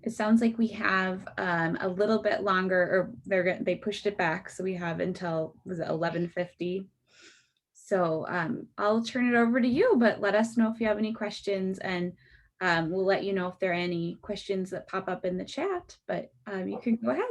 It sounds like we have a little bit longer, or they pushed it back, so we have until, was it 11:50? So I'll turn it over to you, but let us know if you have any questions, and we'll let you know if there are any questions that pop up in the chat, but you can go ahead.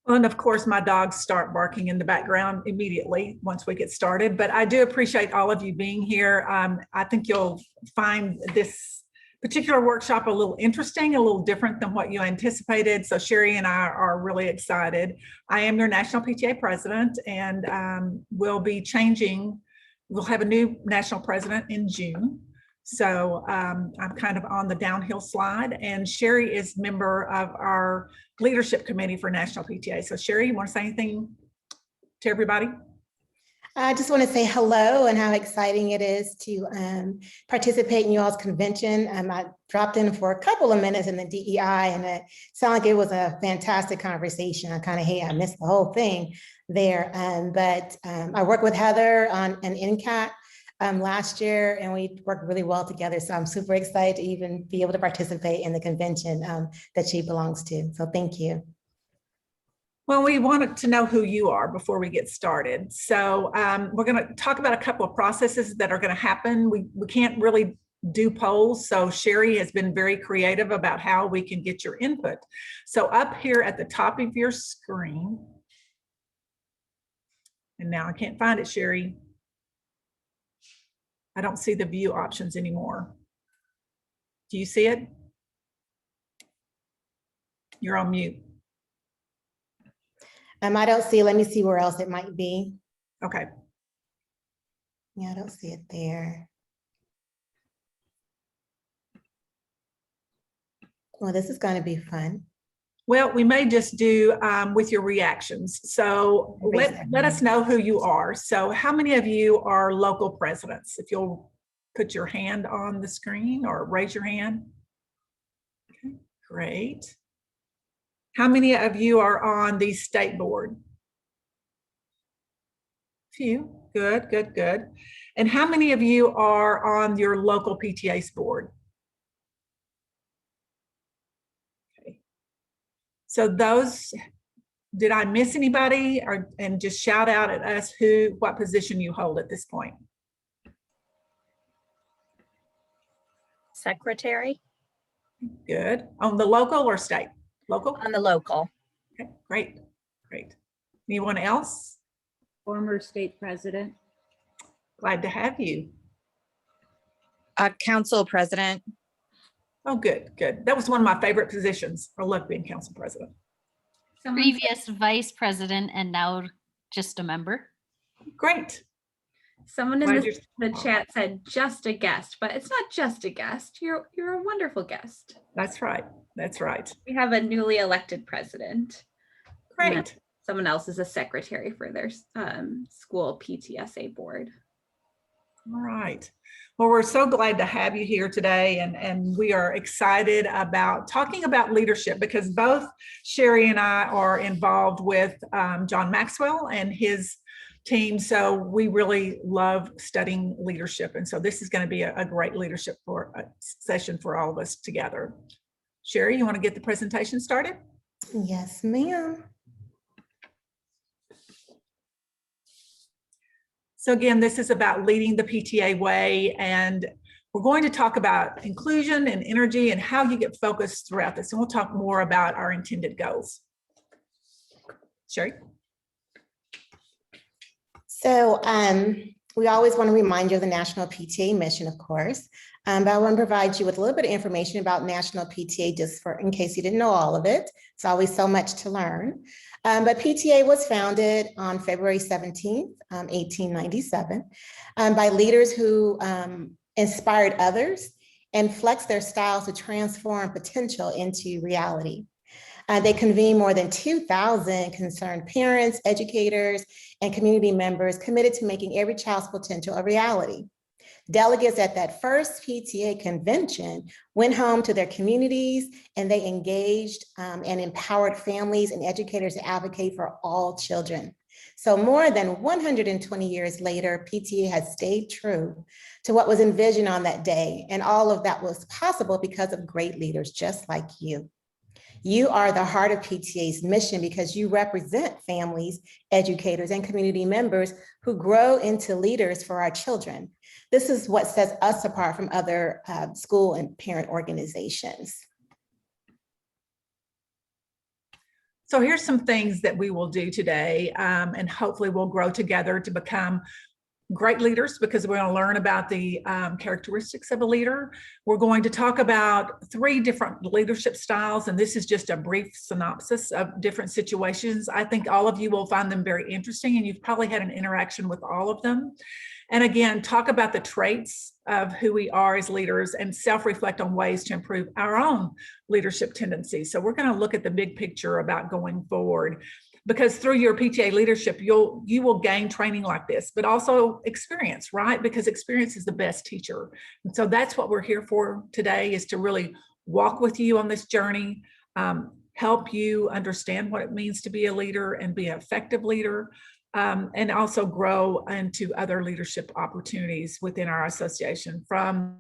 Well, and of course, my dogs start barking in the background immediately once we get started, but I do appreciate all of you being here. I think you'll find this particular workshop a little interesting, a little different than what you anticipated. So Sherry and I are really excited. I am your National PTA President, and we'll be changing. We'll have a new National President in June. So I'm kind of on the downhill slide, and Sherry is member of our leadership committee for National PTA. So Sherry, you want to say anything to everybody? I just want to say hello and how exciting it is to participate in you all's convention. I dropped in for a couple of minutes in the DEI, and it sounded like it was a fantastic conversation. I kind of I missed the whole thing there. But I worked with Heather on an NCAT last year, and we worked really well together. So I'm super excited to even be able to participate in the convention that she belongs to. So thank you. Well, we wanted to know who you are before we get started. So we're going to talk about a couple of processes that are going to happen. We can't really do polls. So Sherry has been very creative about how we can get your input. So up here at the top of your screen, and now I can't find it, Sherry. I don't see the view options anymore. Do you see it? You're on mute. I don't see, let me see where else it might be. Okay. Yeah, I don't see it there. Well, this is going to be fun. Well, we may just do with your reactions. So let us know who you are. So how many of you are local presidents? If you'll put your hand on the screen or raise your hand. Okay, great. How many of you are on the state board? Few. Good, good, good. And how many of you are on your local PTA's board? Okay. So those, did I miss anybody? And just shout out at us what position you hold at this point. Secretary. Good. On the local or state? Local? On the local. Okay, great, great. Anyone else? Former state president. Glad to have you. Council president. Oh, good, good. That was one of my favorite positions. I love being council president. Previous vice president and now just a member. Great. Someone in the chat said just a guest, but it's not just a guest. You're a wonderful guest. That's right. That's right. We have a newly elected president. Great. Someone else is a secretary for their school PTSA board. All right. Well, we're so glad to have you here today, and we are excited about talking about leadership because both Sherry and I are involved with John Maxwell and his team. So we really love studying leadership. And so this is going to be a great leadership session for all of us together. Sherry, you want to get the presentation started? Yes, ma'am. So again, this is about leading the PTA way, and we're going to talk about inclusion and energy and how you get focused throughout this. And we'll talk more about our intended goals. Sherry? So we always want to remind you of the National PTA mission, of course, but I want to provide you with a little bit of information about National PTA just in case you didn't know all of it. It's always so much to learn. But PTA was founded on February 17th, 1897, by leaders who inspired others and flexed their styles to transform potential into reality. They convened more than 2,000 concerned parents, educators, and community members committed to making every child's potential a reality. Delegates at that first PTA convention went home to their communities, and they engaged and empowered families and educators to advocate for all children. So more than 120 years later, PTA has stayed true to what was envisioned on that day. And all of that was possible because of great leaders just like you. You are the heart of PTA's mission because you represent families, educators, and community members who grow into leaders for our children. This is what sets us apart from other school and parent organizations. So here's some things that we will do today, and hopefully we'll grow together to become great leaders, because we're going to learn about the characteristics of a leader. We're going to talk about 3 different leadership styles, and this is just a brief synopsis of different situations. I think all of you will find them very interesting, and you've probably had an interaction with all of them. And again, talk about the traits of who we are as leaders and self-reflect on ways to improve our own leadership tendencies. So we're going to look at the big picture about going forward, because through your PTA leadership, you will gain training like this, but also experience, right? Because experience is the best teacher. And so that's what we're here for today, is to really walk with you on this journey, help you understand what it means to be a leader and be an effective leader, and also grow into other leadership opportunities within our association, from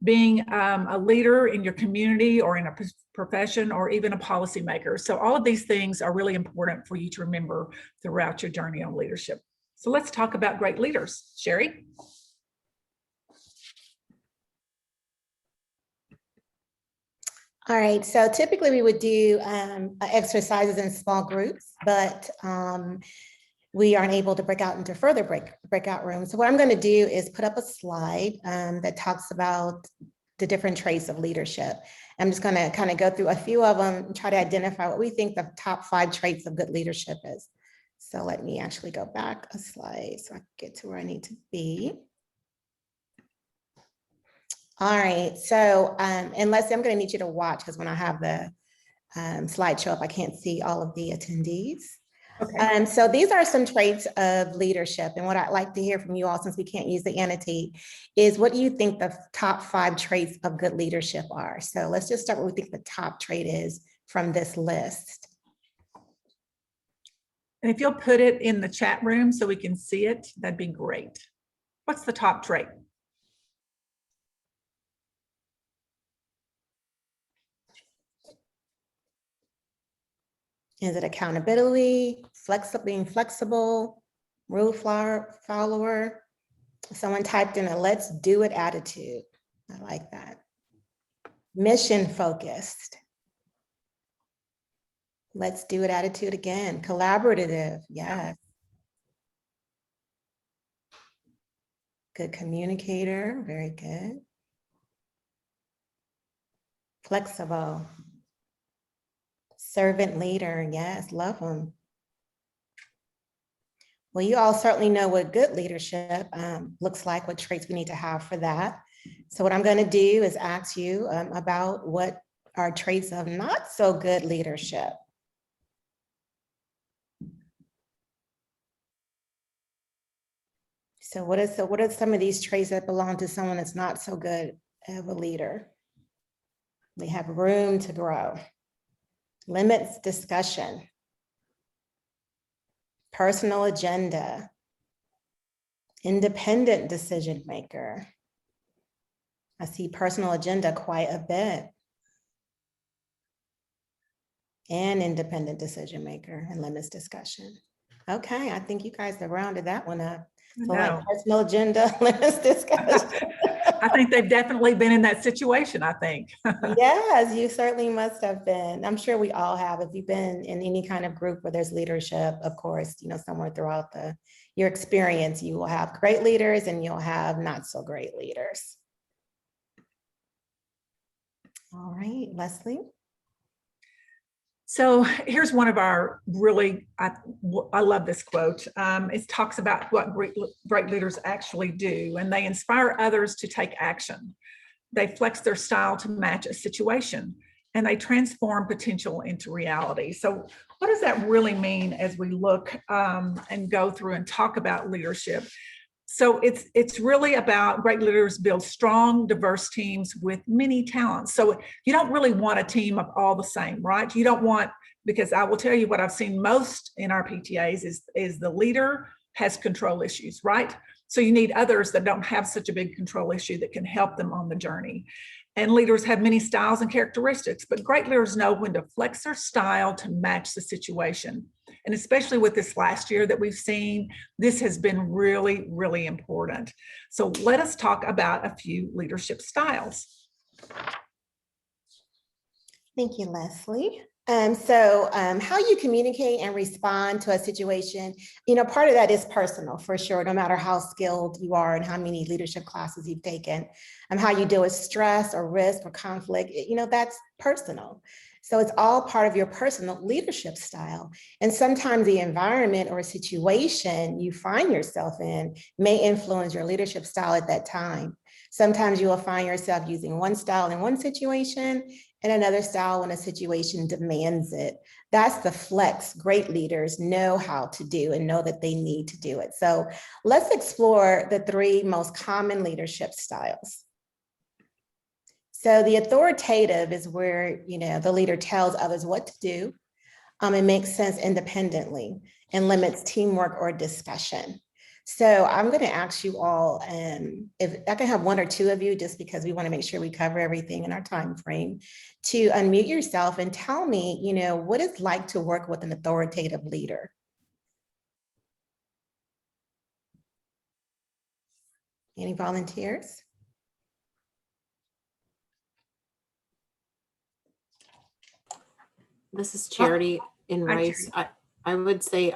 being a leader in your community or in a profession, or even a policymaker. So all of these things are really important for you to remember throughout your journey on leadership. So let's talk about great leaders. Sherry? All right, so typically we would do exercises in small groups, but we aren't able to break out into further breakout rooms. So what I'm going to do is put up a slide that talks about the different traits of leadership. I'm just going to kind of go through a few of them and try to identify what we think the top 5 traits of good leadership is. So let me actually go back a slide so I can get to where I need to be. All right, so and Leslie, I'm going to need you to watch, because when I have the slide show up, I can't see all of the attendees. Okay. So these are some traits of leadership. And what I'd like to hear from you all, since we can't use the annotate, is what do you think the top 5 traits of good leadership are? So let's just start with what we think the top trait is from this list. And if you'll put it in the chat room so we can see it, that'd be great. What's the top trait? Is it accountability, being flexible, rule follower? Someone typed in a let's do it attitude. I like that. Mission focused. Let's do it attitude again. Collaborative, yes. Good communicator, very good. Flexible. Servant leader, yes, love them. Well, you all certainly know what good leadership looks like, what traits we need to have for that. So what I'm going to do is ask you about what are traits of not so good leadership. So what are some of these traits that belong to someone that's not so good of a leader? They have room to grow. Limits discussion. Personal agenda. Independent decision maker. I see personal agenda quite a bit. And independent decision maker and limits discussion. Okay, I think you guys have rounded that one up. So like personal agenda, limits discussion. I think they've definitely been in that situation, I think. Yes, you certainly must have been. I'm sure we all have. If you've been in any kind of group where there's leadership, of course, somewhere throughout your experience, you will have great leaders and you'll have not so great leaders. All right, Leslie. So here's one of our really, I love this quote. It talks about what great leaders actually do, and they inspire others to take action. They flex their style to match a situation, and they transform potential into reality. So what does that really mean as we look and go through and talk about leadership? So it's really about great leaders build strong, diverse teams with many talents. So you don't really want a team of all the same, right? You don't want, because I will tell you what I've seen most in our PTAs is the leader has control issues, right? So you need others that don't have such a big control issue that can help them on the journey. And leaders have many styles and characteristics, but great leaders know when to flex their style to match the situation. And especially with this last year that we've seen, this has been really, really important. So let us talk about a few leadership styles. Thank you, Leslie. How you communicate and respond to a situation, part of that is personal for sure, no matter how skilled you are and how many leadership classes you've taken, and how you deal with stress or risk or conflict, that's personal. So it's all part of your personal leadership style. And sometimes the environment or situation you find yourself in may influence your leadership style at that time. Sometimes you will find yourself using one style in one situation and another style when a situation demands it. That's the flex great leaders know how to do and know that they need to do it. So let's explore the 3 most common leadership styles. So the authoritative is where, the leader tells others what to do. It makes sense independently and limits teamwork or discussion. So I'm going to ask you all, if I can have 1 or 2 of you, just because we want to make sure we cover everything in our time frame, to unmute yourself and tell me, what it's like to work with an authoritative leader. Any volunteers? This is Charity in Rice. I would say,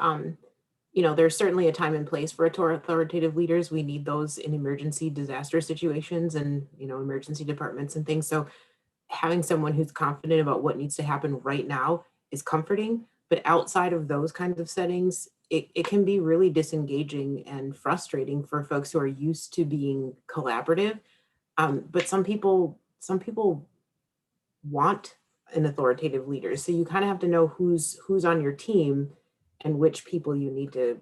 there's certainly a time and place for authoritative leaders. We need those in emergency disaster situations and, emergency departments and things. So having someone who's confident about what needs to happen right now is comforting. But outside of those kinds of settings, it can be really disengaging and frustrating for folks who are used to being collaborative. But some people want an authoritative leader. So you kind of have to know who's on your team and which people you need to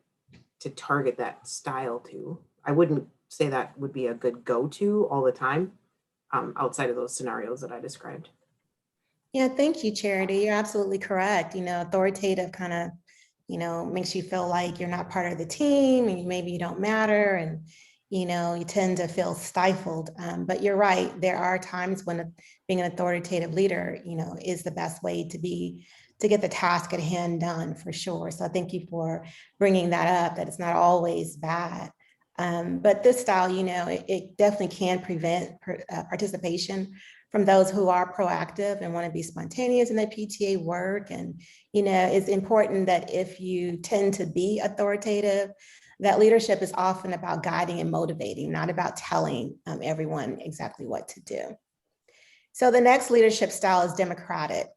target that style to. I wouldn't say that would be a good go-to all the time, outside of those scenarios that I described. Yeah, thank you, Charity. You're absolutely correct. Authoritative kind of, makes you feel like you're not part of the team and maybe you don't matter, and, you tend to feel stifled. But you're right. There are times when being an authoritative leader, is the best way to get the task at hand done, for sure. So thank you for bringing that up, that it's not always bad. But this style, it definitely can prevent participation from those who are proactive and want to be spontaneous in their PTA work. And, it's important that if you tend to be authoritative, that leadership is often about guiding and motivating, not about telling everyone exactly what to do. So the next leadership style is democratic.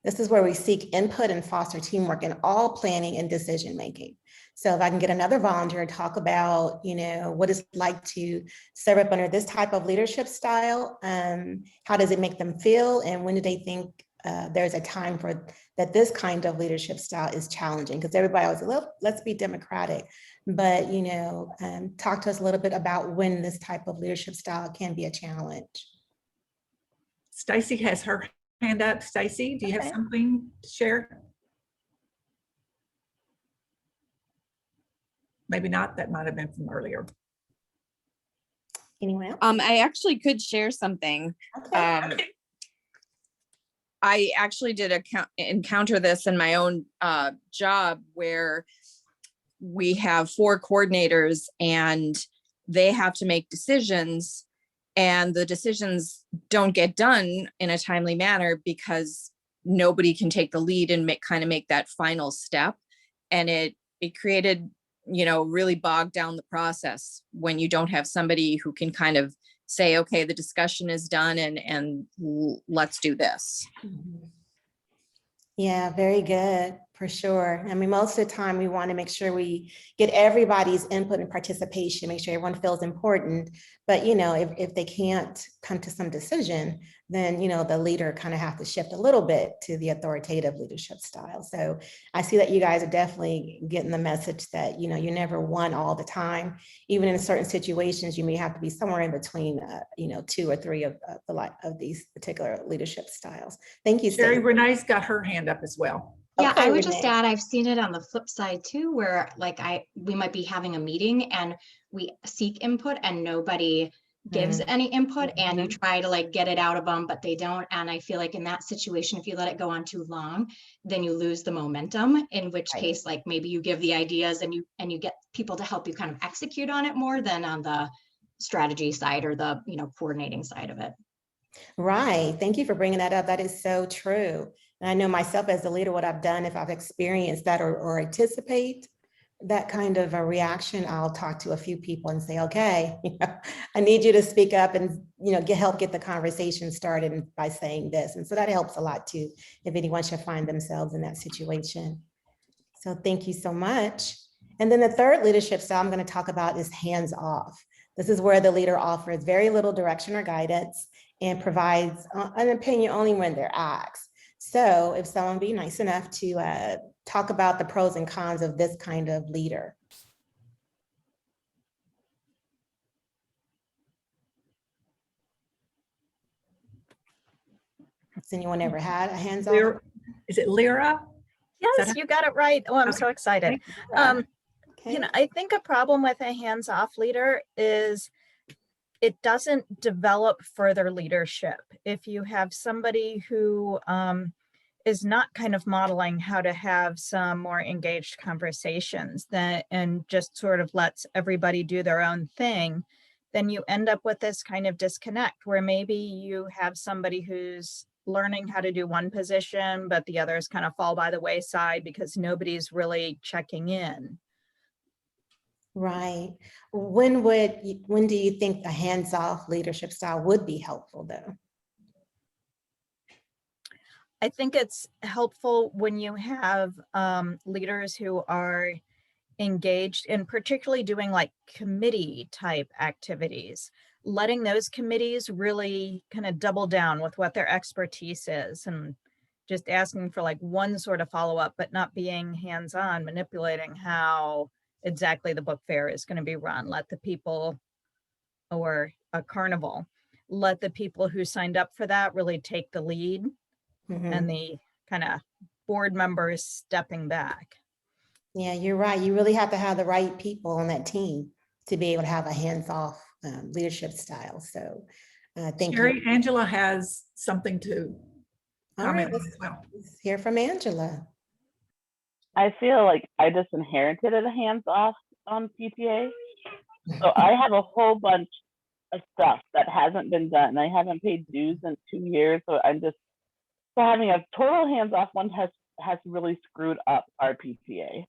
This is where we seek input and foster teamwork in all planning and decision-making. So if I can get another volunteer to talk about, what it's like to serve up under this type of leadership style, how does it make them feel? And when do they think there's a time for that this kind of leadership style is challenging? Because everybody always says, well, let's be democratic. But, talk to us a little bit about when this type of leadership style can be a challenge. Stacy has her hand up. Stacy, do you have something to share? Maybe not. That might have been from earlier. Anyone else? I actually could share something. Okay. I actually did encounter this in my own job, where we have 4 coordinators and they have to make decisions, and the decisions don't get done in a timely manner because nobody can take the lead and make that final step. And it created, really bogged down the process when you don't have somebody who can kind of say, okay, the discussion is done and let's do this. Yeah, very good. For sure. I mean, most of the time we want to make sure we get everybody's input and participation, make sure everyone feels important. But, if they can't come to some decision, then, the leader kind of have to shift a little bit to the authoritative leadership style. So I see that you guys are definitely getting the message that, you never one all the time. Even in certain situations, you may have to be somewhere in between, 2 or 3 of these particular leadership styles. Thank you, Sherry, Stacey. Renee's got her hand up as well. Yeah, Okay, I would just Renee. add, I've seen it on the flip side too, where like we might be having a meeting and we seek input and nobody gives any input, and you try to like get it out of them, but they don't. And I feel like in that situation, if you let it go on too long, then you lose the momentum, in which Right. case, like maybe you give the ideas and you get people to help you kind of execute on it more than on the strategy side or the, coordinating side of it. Right. Thank you for bringing that up. That is so true. And I know myself as a leader, what I've done, if I've experienced that or anticipate that kind of a reaction, I'll talk to a few people and say, okay, I need you to speak up and, help get the conversation started by saying this. And so that helps a lot too, if anyone should find themselves in that situation. So thank you so much. And then the third leadership style I'm going to talk about is hands off. This is where the leader offers very little direction or guidance and provides an opinion only when they're asked. So if someone be nice enough to talk about the pros and cons of this kind of leader. Has anyone ever had a hands-off? Is it Lyra? Yes, you got it right. Oh, I'm so excited. Okay. I think a problem with a hands-off leader is it doesn't develop further leadership. If you have somebody who is not kind of modeling how to have some more engaged conversations and just sort of lets everybody do their own thing, then you end up with this kind of disconnect where maybe you have somebody who's learning how to do one position, but the others kind of fall by the wayside because nobody's really checking in. Right. When do you think a hands-off leadership style would be helpful though? I think it's helpful when you have leaders who are engaged in particularly doing like committee type activities, letting those committees really kind of double down with what their expertise is and just asking for like one sort of follow-up, but not being hands-on, manipulating how exactly the book fair is going to be run. Let the people, or a carnival, let the people who signed up for that really take the lead. And the kind of board members stepping back. Yeah, you're right. You really have to have the right people on that team to be able to have a hands-off leadership style. So thank Sherry, you. Angela has something to All right, comment on as well. let's hear from Angela. I feel like I just inherited a hands-off PTA. So I have a whole bunch of stuff that hasn't been done. I haven't paid dues in 2 years, so so having a total hands-off one has really screwed up our PTA.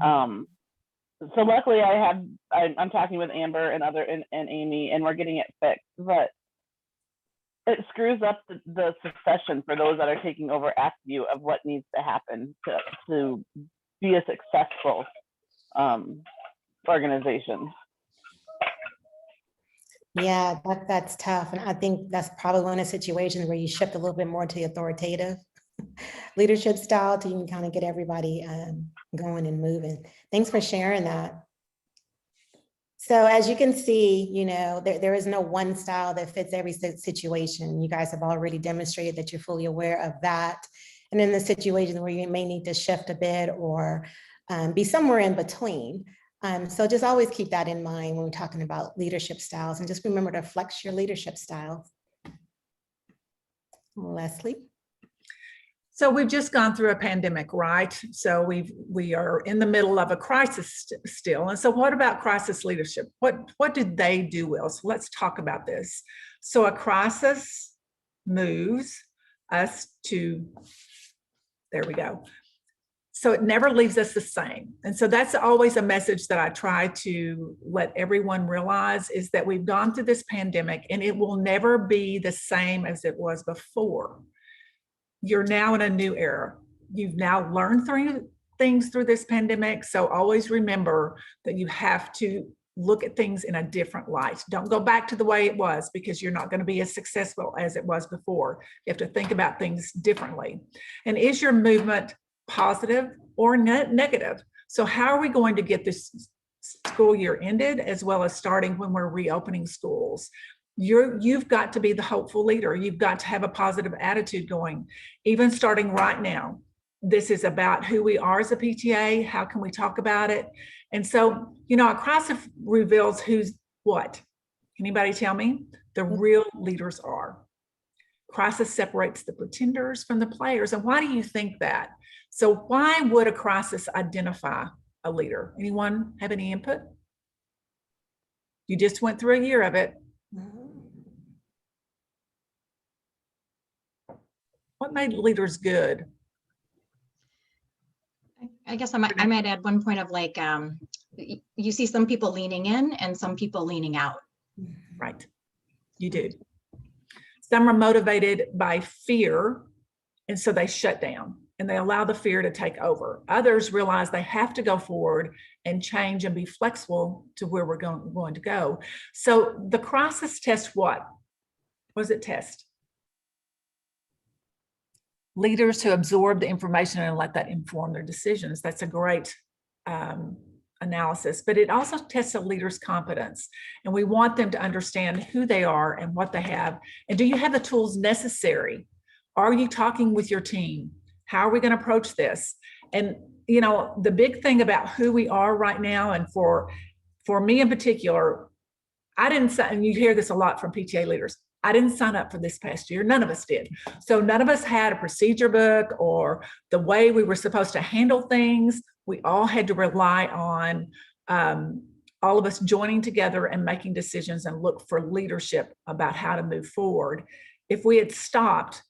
So luckily I'm talking with Amber and Amy, and we're getting it fixed, but it screws up the succession for those that are taking over after you of what needs to happen to be a successful organization. Yeah, that's tough. And I think that's probably one of the situations where you shift a little bit more to the authoritative leadership style to even kind of get everybody going and moving. Thanks for sharing that. So as you can see, there is no one style that fits every situation. You guys have already demonstrated that you're fully aware of that. And in the situations where you may need to shift a bit or be somewhere in between. So just always keep that in mind when we're talking about leadership styles, and just remember to flex your leadership style. Leslie. So we've just gone through a pandemic, right? So we are in the middle of a crisis still. And so what about crisis leadership? What did they do well? So let's talk about this. So a crisis moves us to, there we go. So it never leaves us the same. And so that's always a message that I try to let everyone realize, is that we've gone through this pandemic and it will never be the same as it was before. You're now in a new era. you've now learned things through this pandemic. So always remember that you have to look at things in a different light. Don't go back to the way it was, because you're not going to be as successful as it was before. You have to think about things differently. And is your movement positive or negative? So how are we going to get this school year ended, as well as starting when we're reopening schools? You've got to be the hopeful leader. You've got to have a positive attitude going, even starting right now. This is about who we are as a PTA. How can we talk about it? And so, a crisis reveals who's what. Anybody tell me? The real leaders are. Crisis separates the pretenders from the players. And why do you think that? So why would a crisis identify a leader? Anyone have any input? You just went through a year of it. What made leaders good? I guess I might add one point of like, you see some people leaning in and some people leaning out. Right, you do. Some are motivated by fear, and so they shut down and they allow the fear to take over. Others realize they have to go forward and change and be flexible to where we're going to go. So the crisis test what? What does it test? Leaders who absorb the information and let that inform their decisions. That's a great analysis, but it also tests a leader's competence. And we want them to understand who they are and what they have. And do you have the tools necessary? Are you talking with your team? How are we going to approach this? And, the big thing about who we are right now, and for me in particular, I didn't sign, and you hear this a lot from PTA leaders, I didn't sign up for this past year. None of us did. So none of us had a procedure book or the way we were supposed to handle things. We all had to rely on all of us joining together and making decisions and look for leadership about how to move forward. If we had stopped,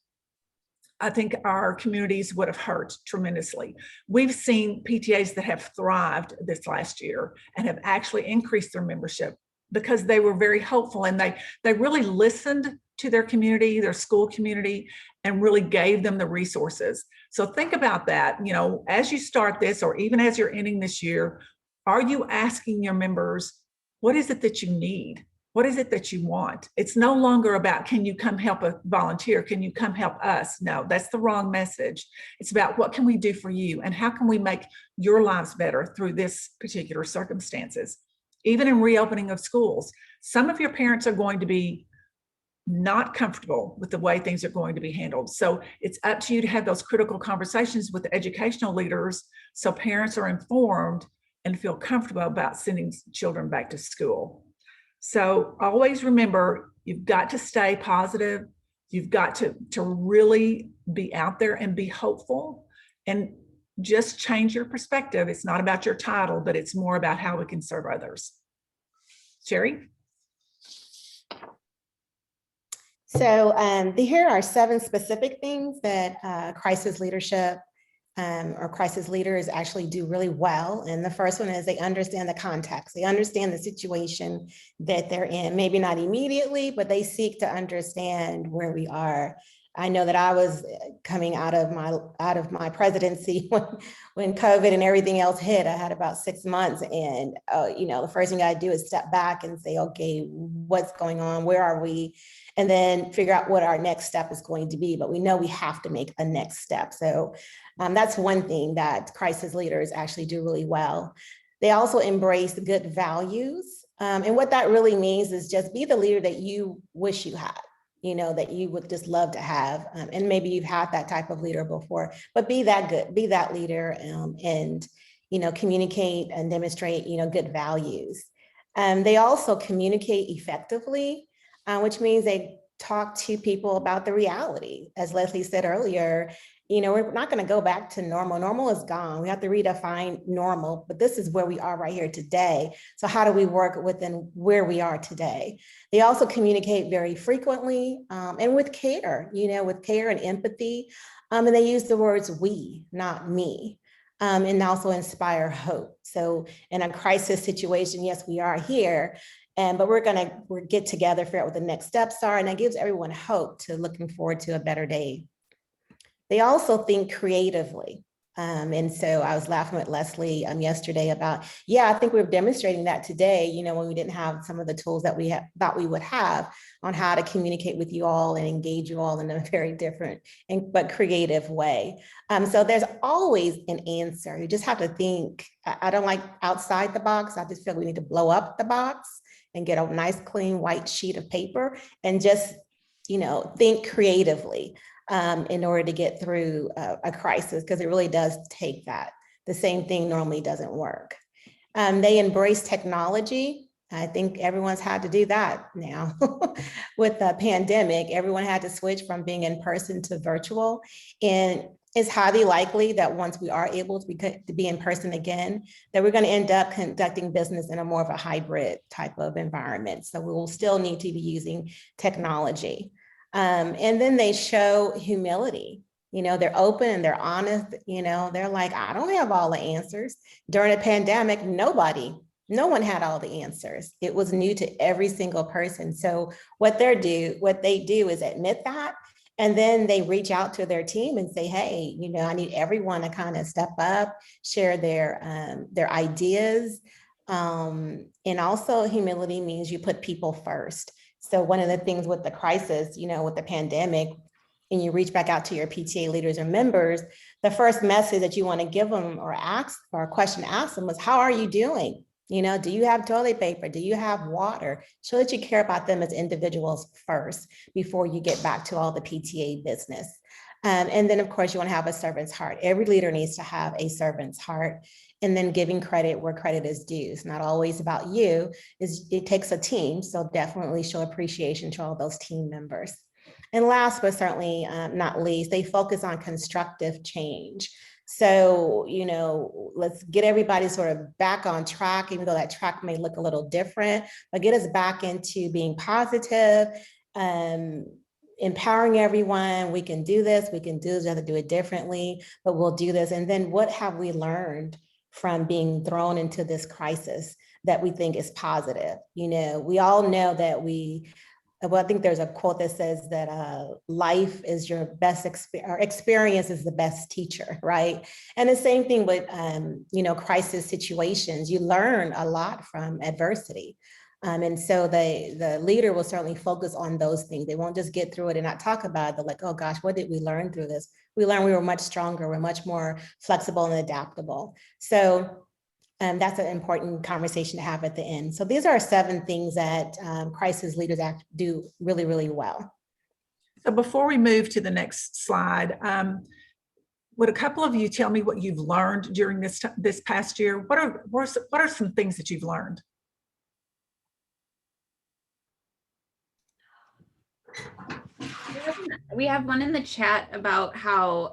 I think our communities would have hurt tremendously. We've seen PTAs that have thrived this last year and have actually increased their membership because they were very hopeful, and they really listened to their community, their school community, and really gave them the resources. So think about that, as you start this, or even as you're ending this year, are you asking your members, what is it that you need? What is it that you want? It's no longer about, can you come help a volunteer? Can you come help us? No, that's the wrong message. It's about, what can we do for you? And how can we make your lives better through this particular circumstances? Even in reopening of schools, some of your parents are going to be not comfortable with the way things are going to be handled. So it's up to you to have those critical conversations with the educational leaders so parents are informed and feel comfortable about sending children back to school. So always remember, you've got to stay positive. You've got to really be out there and be hopeful, and just change your perspective. It's not about your title, but it's more about how we can serve others. Sherry? So here are 7 specific things that crisis leadership or crisis leaders actually do really well. And the first one is they understand the context. They understand the situation that they're in, maybe not immediately, but they seek to understand where we are. I know that I was coming out of my presidency when COVID and everything else hit. I had about 6 months, and the first thing I do is step back and say, okay, what's going on? Where are we? And then figure out what our next step is going to be. But we know we have to make a next step. So that's one thing that crisis leaders actually do really well. They also embrace good values. And what that really means is just be the leader that you wish you had, that you would just love to have. And maybe you've had that type of leader before, but be that good, be that leader, and communicate and demonstrate, good values. They also communicate effectively, which means they talk to people about the reality. As Leslie said earlier, we're not going to go back to normal. Normal is gone. We have to redefine normal, but this is where we are right here today. So how do we work within where we are today? They also communicate very frequently and with care, with care and empathy. And they use the words we, not me, and also inspire hope. So in a crisis situation, yes, we are here, but we're get together, figure out what the next steps are. And that gives everyone hope to looking forward to a better day. They also think creatively. And so I was laughing with Leslie yesterday about, yeah, I think we're demonstrating that today, you know, when we didn't have some of the tools that we thought we would have on how to communicate with you all and engage you all in a very different but creative way. So there's always an answer. You just have to think. I don't like outside the box. I just feel we need to blow up the box and get a nice clean white sheet of paper and just, you know, think creatively in order to get through a crisis, because it really does take that. The same thing normally doesn't work. They embrace technology. I think everyone's had to do that now. With the pandemic, everyone had to switch from being in person to virtual. And it's highly likely that once we are able to be in person again, that we're going to end up conducting business in a more of a hybrid type of environment. So we will still need to be using technology. And then they show humility. You know, they're open and they're honest. You know, they're like, I don't have all the answers. During a pandemic, no one had all the answers. It was new to every single person. So what they do is admit that. And then they reach out to their team and say, hey, you know, I need everyone to kind of step up, share their ideas. And also humility means you put people first. So one of the things with the crisis, you know, with the pandemic, and you reach back out to your PTA leaders or members, the first message that you want to give them or ask, or a question to ask them was, how are you doing? You know, do you have toilet paper? Do you have water? Show that you care about them as individuals first before you get back to all the PTA business. And then of course you want to have a servant's heart. Every leader needs to have a servant's heart. And then giving credit where credit is due. It's not always about you. It takes a team. So definitely show appreciation to all those team members. And last but certainly not least, they focus on constructive change. So, you know, let's get everybody sort of back on track, even though that track may look a little different, but get us back into being positive, empowering everyone. We can do this. We can do this. We have to do it differently, but we'll do this. And then what have we learned from being thrown into this crisis that we think is positive? You know, we all know that I think there's a quote that says that life is your best experience is the best teacher, right? And the same thing with, you know, crisis situations. You learn a lot from adversity. And so the leader will certainly focus on those things. They won't just get through it and not talk about it. They're like, oh gosh, what did we learn through this? We learned we were much stronger. We're much more flexible and adaptable. So that's an important conversation to have at the end. So these are 7 things that crisis leaders do really, really well. So before we move to the next slide, would a couple of you tell me what you've learned during this past year? What are some things that you've learned? We have one in the chat about how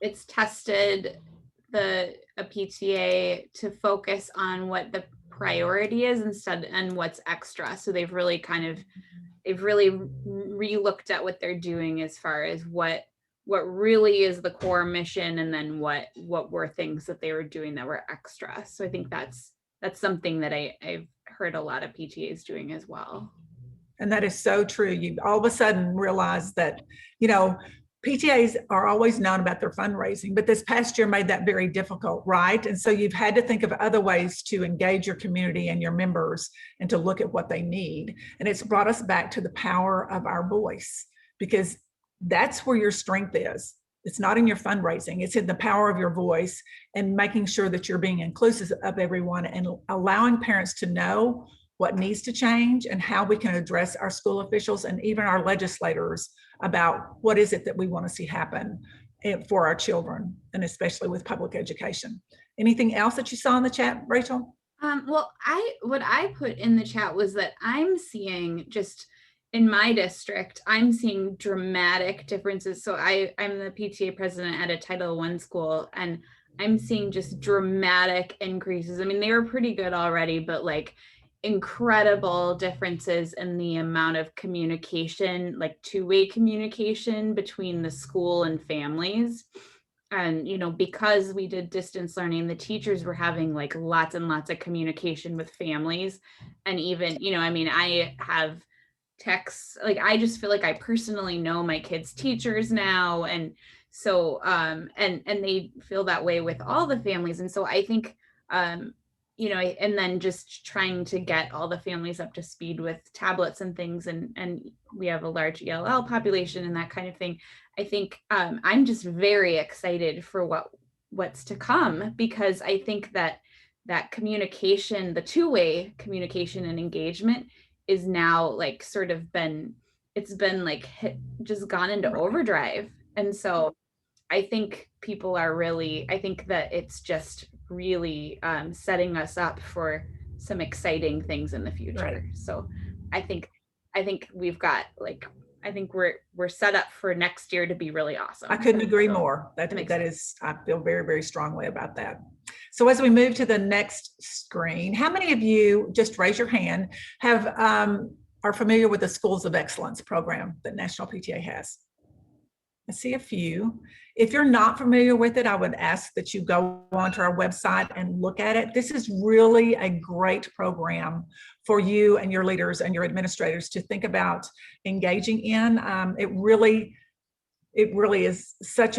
it's tested a PTA to focus on what the priority is instead and what's extra. So they've really re-looked at what they're doing as far as what really is the core mission, and then what were things that they were doing that were extra. So I think that's something that I've heard a lot of PTAs doing as well. And that is so true. You all of a sudden realize that, you know, PTAs are always known about their fundraising, but this past year made that very difficult, right? And so you've had to think of other ways to engage your community and your members and to look at what they need. And it's brought us back to the power of our voice, because that's where your strength is. It's not in your fundraising, it's in the power of your voice and making sure that you're being inclusive of everyone and allowing parents to know what needs to change and how we can address our school officials and even our legislators about what is it that we want to see happen for our children, and especially with public education. Anything else that you saw in the chat, Rachel? Well, what I put in the chat was that I'm seeing just in my district, I'm seeing dramatic differences. So I'm the PTA president at a Title I school, and I'm seeing just dramatic increases. I mean, they were pretty good already, but like incredible differences in the amount of communication, like two-way communication between the school and families. And, you know, because we did distance learning, the teachers were having like lots and lots of communication with families. And even, you know, I mean, I have texts. Like, I just feel like I personally know my kids' teachers now. And so, and they feel that way with all the families. And so I think, you know, and then just trying to get all the families up to speed with tablets and things. And we have a large ELL population and that kind of thing. I think I'm just very excited for what's to come, because I think that communication, the two-way communication and engagement is now like sort of it's been like just gone into overdrive. And so I think people are really, I think that it's just really setting us up for some exciting things in the future. Right. So I think we've got like, I think we're set up for next year to be really awesome. I couldn't agree So more. That makes is, I feel very, very strongly about that. So as we move to the next screen, how many of you, just raise your hand, have are familiar with the Schools of Excellence program that National PTA has? I see a few. If you're not familiar with it, I would ask that you go onto our website and look at it. This is really a great program for you and your leaders and your administrators to think about engaging in. It really is such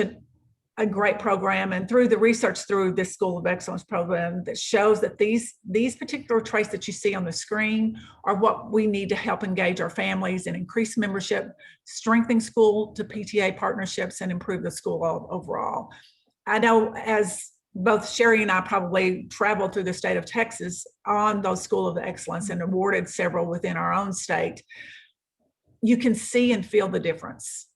a great program, and through the research through this School of Excellence program that shows that these particular traits that you see on the screen are what we need to help engage our families and increase membership, strengthen school to PTA partnerships, and improve the school overall. I know, as both Sherry and I probably traveled through the state of Texas on those School of Excellence and awarded several within our own state, you can see and feel the difference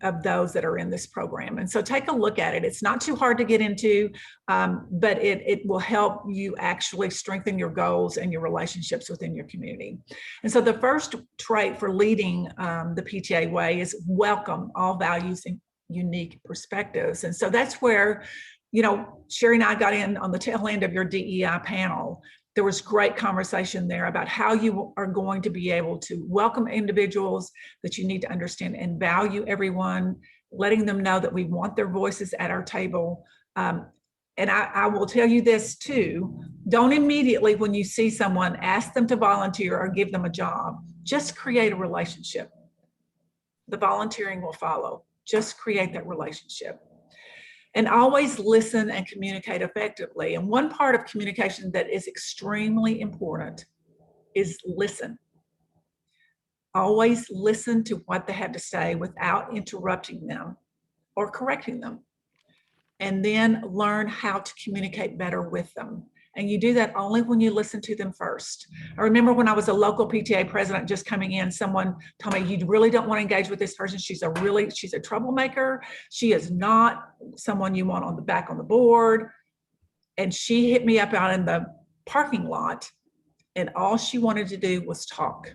of those that are in this program. And so take a look at it. It's not too hard to get into, but it will help you actually strengthen your goals and your relationships within your community. And so the first trait for leading the PTA way is welcome all values and unique perspectives. And so that's where, you know, Sherry and I got in on the tail end of your DEI panel. There was great conversation there about how you are going to be able to welcome individuals, that you need to understand and value everyone, letting them know that we want their voices at our table. And I will tell you this too, don't immediately, when you see someone, ask them to volunteer or give them a job. Just create a relationship. The volunteering will follow. Just create that relationship. And always listen and communicate effectively. And one part of communication that is extremely important is listen. Always listen to what they have to say without interrupting them or correcting them. And then learn how to communicate better with them. And you do that only when you listen to them first. I remember when I was a local PTA president just coming in, someone told me, you really don't want to engage with this person. She's a troublemaker. She is not someone you want on the board. And she hit me up out in the parking lot, and all she wanted to do was talk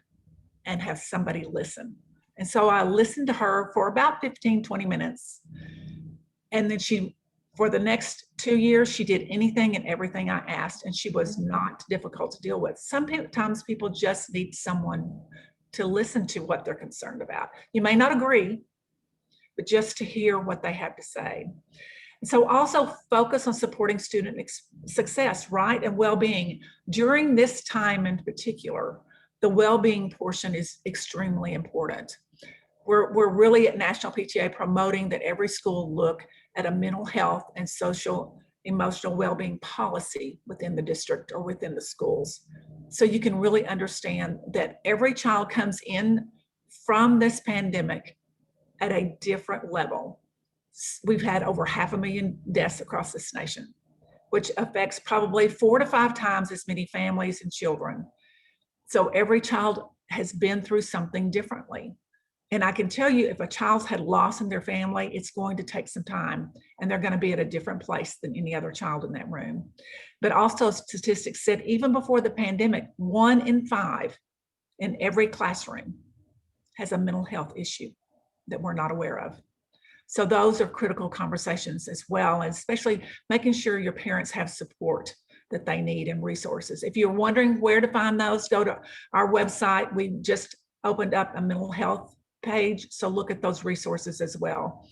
and have somebody listen. And so I listened to her for about 15, 20 minutes. And then for the next 2 years, she did anything and everything I asked, and she was not difficult to deal with. Sometimes people just need someone to listen to what they're concerned about. You may not agree, but just to hear what they have to say. And so also focus on supporting student success, right, and well-being. During this time in particular, the well-being portion is extremely important. We're really at National PTA promoting that every school look at a mental health and social emotional well-being policy within the district or within the schools. So you can really understand that every child comes in from this pandemic at a different level. We've had over 500,000 deaths across this nation, which affects probably 4 to 5 times as many families and children. So every child has been through something differently. And I can tell you, if a child's had loss in their family, it's going to take some time, and they're going to be at a different place than any other child in that room. But also statistics said even before the pandemic, 1 in 5 in every classroom has a mental health issue that we're not aware of. So those are critical conversations as well, and especially making sure your parents have support that they need and resources. If you're wondering where to find those, go to our website. We just opened up a mental health page, so look at those resources as well.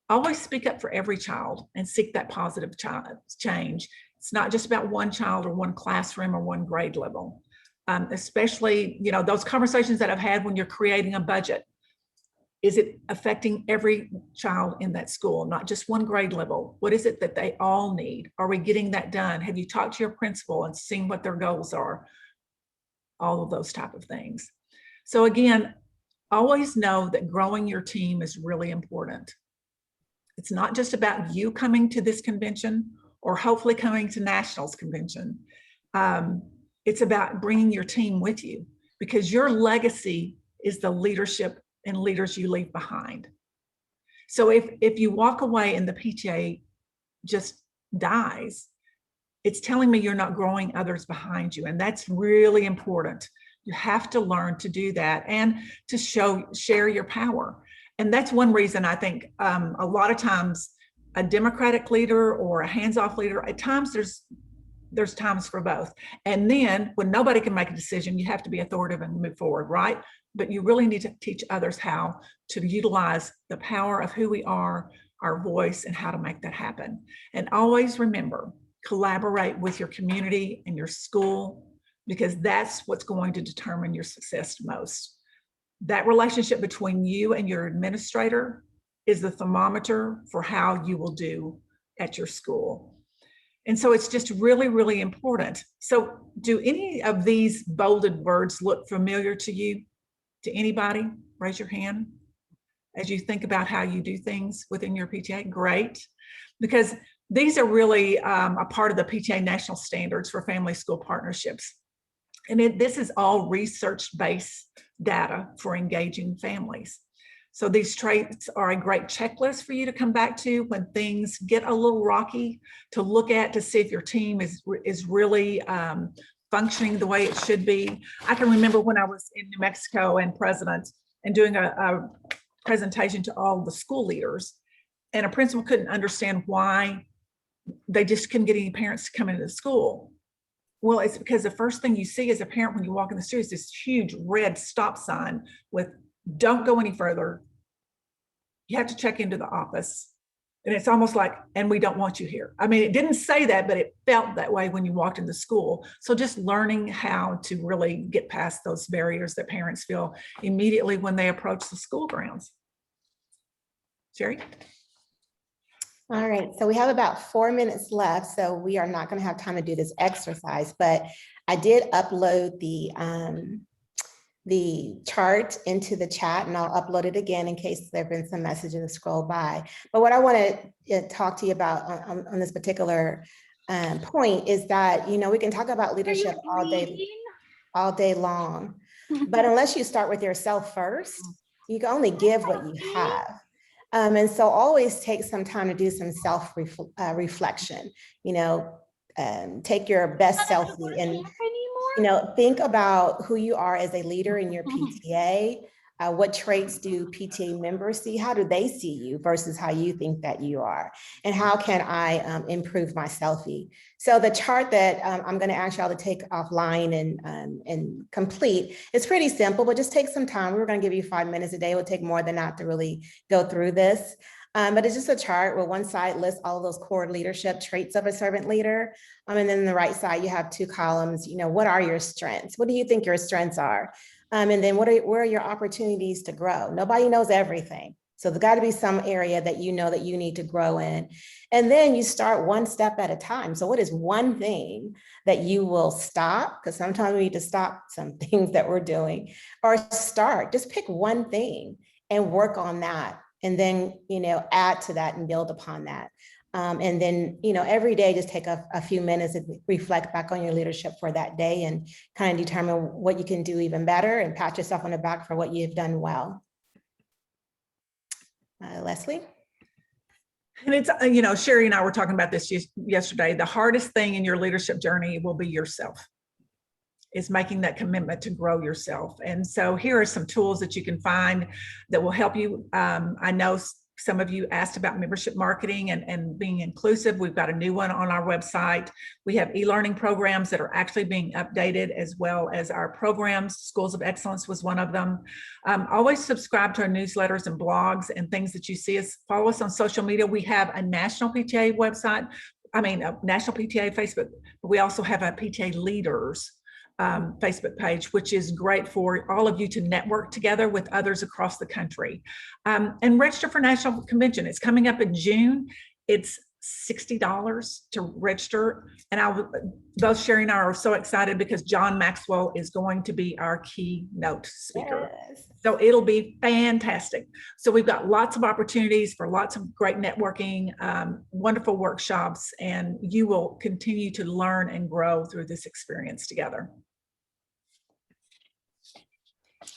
Always speak up for every child and seek that positive change. It's not just about one child or one classroom or one grade level. especially, you know, those conversations that I've had when you're creating a budget. Is it affecting every child in that school, not just one grade level? What is it that they all need? Are we getting that done? Have you talked to your principal and seen what their goals are? All of those type of things. So again, always know that growing your team is really important. It's not just about you coming to this convention or hopefully coming to Nationals convention. It's about bringing your team with you, because your legacy is the leadership and leaders you leave behind. So if you walk away and the PTA just dies, it's telling me you're not growing others behind you. And that's really important. You have to learn to do that and to share your power. And that's one reason I think a lot of times a democratic leader or a hands-off leader, at times there's times for both. And then when nobody can make a decision, you have to be authoritative and move forward, right? But you really need to teach others how to utilize the power of who we are, our voice, and how to make that happen. And always remember, collaborate with your community and your school, because that's what's going to determine your success most. That relationship between you and your administrator is the thermometer for how you will do at your school. And so it's just really, really important. So do any of these bolded words look familiar to you? To anybody? Raise your hand as you think about how you do things within your PTA. Great, because these are really a part of the PTA National Standards for Family School Partnerships. And this is all research-based data for engaging families. So these traits are a great checklist for you to come back to when things get a little rocky, to look at to see if your team is really functioning the way it should be. I can remember when I was in New Mexico and president and doing a presentation to all the school leaders, and a principal couldn't understand why they just couldn't get any parents to come into the school. Well, it's because the first thing you see as a parent when you walk in the street is this huge red stop sign with "Don't go any further. You have to check into the office." And it's almost like, "And we don't want you here." I mean, it didn't say that, but it felt that way when you walked into school. So just learning how to really get past those barriers that parents feel immediately when they approach the school grounds. Sherry? All right, so we have about 4 minutes left, so we are not going to have time to do this exercise, but I did upload the chart into the chat, and I'll upload it again in case there have been some messages that scroll by. But what I want to talk to you about on this particular point is that, you know, we can talk about leadership all day long, but unless you start with yourself first, you can only give what you have. And so always take some time to do some self-reflection, you know, take your best selfie and, you know, think about who you are as a leader in your PTA. What traits do PTA members see? How do they see you versus how you think that you are? And how can I improve my selfie? So the chart that I'm going to ask y'all to take offline and complete, it's pretty simple, but just take some time. We're going to give you 5 minutes a day. It will take more than that to really go through this. But it's just a chart where one side lists all of those core leadership traits of a servant leader. And then the right side, you have 2 columns. You know, what are your strengths? What do you think your strengths are? And then where are your opportunities to grow? Nobody knows everything. So there's got to be some area that you know that you need to grow in. And then you start one step at a time. So what is one thing that you will stop? Because sometimes we need to stop some things that we're doing, or start, just pick one thing and work on that. And then, you know, add to that and build upon that. And then, you know, every day, just take a few minutes and reflect back on your leadership for that day and kind of determine what you can do even better and pat yourself on the back for what you've done well. Leslie? And it's, you know, Sherry and I were talking about this yesterday. The hardest thing in your leadership journey will be yourself. Is making that commitment to grow yourself. And so here are some tools that you can find that will help you. I know some of you asked about membership marketing and being inclusive. We've got a new one on our website. We have e-learning programs that are actually being updated, as well as our programs. Schools of Excellence was one of them. Always subscribe to our newsletters and blogs and things that you see us. Follow us on social media. We have a national PTA website. I mean, a national PTA Facebook, but we also have a PTA leaders Facebook page, which is great for all of you to network together with others across the country. And register for National Convention. It's coming up in June. It's $60 to register. And both Sherry and I are so excited because John Maxwell is going to be our keynote speaker. Yes. So it'll be fantastic. So we've got lots of opportunities for lots of great networking, wonderful workshops, and you will continue to learn and grow through this experience together.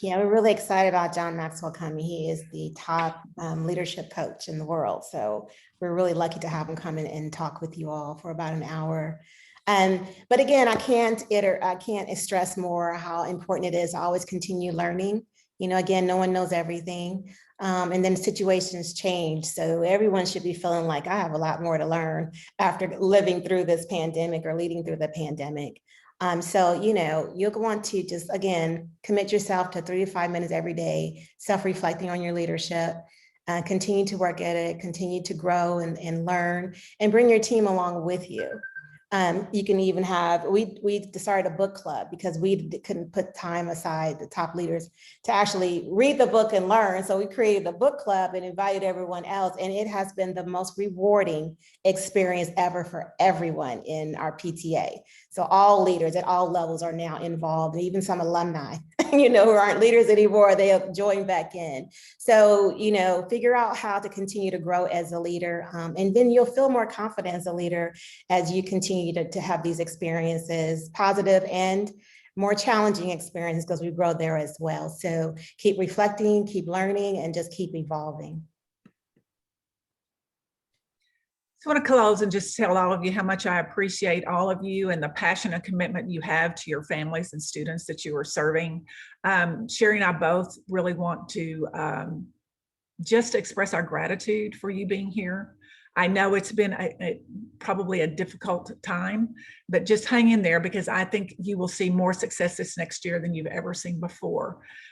Yeah, we're really excited about John Maxwell coming. He is the top leadership coach in the world. So we're really lucky to have him come in and talk with you all for about an hour. But again, I can't stress more how important it is to always continue learning. You know, again, no one knows everything. And then situations change. So everyone should be feeling like I have a lot more to learn after living through this pandemic or leading through the pandemic. So, you know, you'll want to just, again, commit yourself to 3 to 5 minutes every day, self-reflecting on your leadership, continue to work at it, continue to grow and learn, and bring your team along with you. You can even have, we started a book club because we couldn't put time aside, the top leaders, to actually read the book and learn. So we created a book club and invited everyone else. And it has been the most rewarding experience ever for everyone in our PTA. So all leaders at all levels are now involved, and even some alumni, you know, who aren't leaders anymore, they have joined back in. So, you know, figure out how to continue to grow as a leader. And then you'll feel more confident as a leader as you continue to have these experiences, positive and more challenging experiences, because we grow there as well. So keep reflecting, keep learning, and just keep evolving. I want to close and just tell all of you how much I appreciate all of you and the passion and commitment you have to your families and students that you are serving. Sherry and I both really want to just express our gratitude for you being here. I know it's been probably a difficult time, but just hang in there, because I think you will see more success this next year than you've ever seen before.